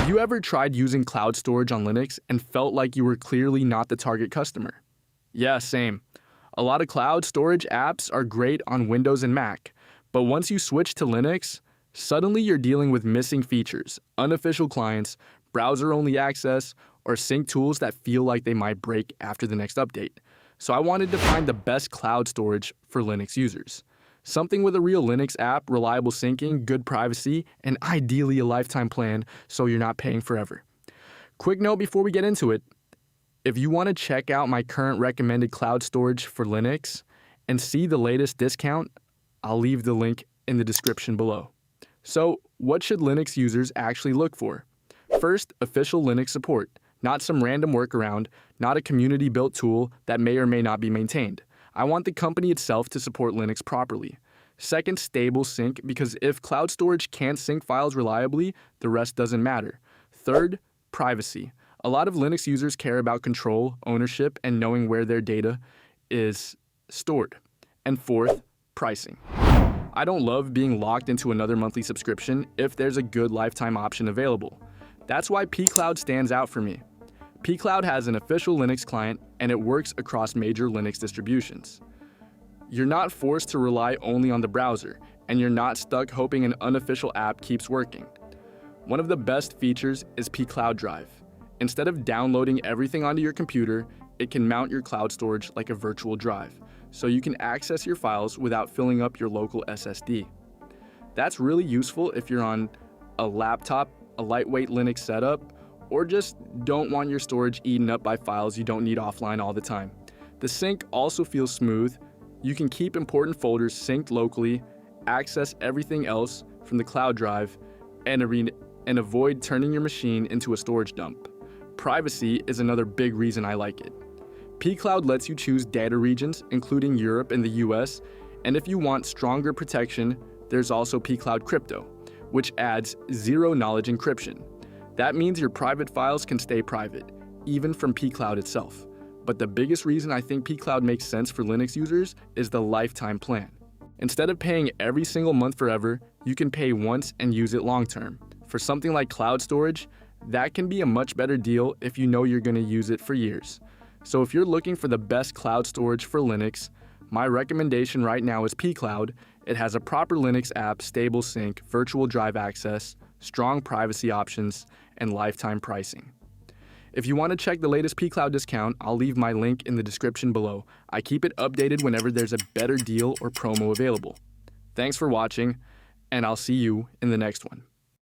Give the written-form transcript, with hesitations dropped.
you ever tried using cloud storage on Linux and felt like you were clearly not the target customer? Yeah, same. A lot of cloud storage apps are great on Windows and Mac, but once you switch to Linux, suddenly you're dealing with missing features, unofficial clients, browser-only access, or sync tools that feel like they might break after the next update. So I wanted to find the best cloud storage for Linux users. Something with a real Linux app, reliable syncing, good privacy, and ideally a lifetime plan so you're not paying forever. Quick note before we get into it, if you want to check out my current recommended cloud storage for Linux and see the latest discount, I'll leave the link in the description below. So, what should Linux users actually look for? First, official Linux support, not some random workaround, not a community-built tool that may or may not be maintained. I want the company itself to support Linux properly. Second, stable sync, because if cloud storage can't sync files reliably, the rest doesn't matter. Third, privacy. A lot of Linux users care about control, ownership, and knowing where their data is stored. And fourth, pricing. I don't love being locked into another monthly subscription if there's a good lifetime option available. That's why pCloud stands out for me. pCloud has an official Linux client and it works across major Linux distributions. You're not forced to rely only on the browser, and you're not stuck hoping an unofficial app keeps working. One of the best features is pCloud Drive. Instead of downloading everything onto your computer, it can mount your cloud storage like a virtual drive, so you can access your files without filling up your local SSD. That's really useful if you're on a laptop, a lightweight Linux setup, or just don't want your storage eaten up by files you don't need offline all the time. The sync also feels smooth. You can keep important folders synced locally, access everything else from the cloud drive, and avoid turning your machine into a storage dump. Privacy is another big reason I like it. pCloud lets you choose data regions, including Europe and the US, and if you want stronger protection, there's also pCloud Crypto, which adds zero-knowledge encryption. That means your private files can stay private, even from pCloud itself. But the biggest reason I think pCloud makes sense for Linux users is the lifetime plan. Instead of paying every single month forever, you can pay once and use it long-term. For something like cloud storage, that can be a much better deal if you know you're going to use it for years. So if you're looking for the best cloud storage for Linux, my recommendation right now is pCloud. It has a proper Linux app, stable sync, virtual drive access, strong privacy options, and lifetime pricing. If you want to check the latest pCloud discount, I'll leave my link in the description below. I keep it updated whenever there's a better deal or promo available. Thanks for watching, and I'll see you in the next one.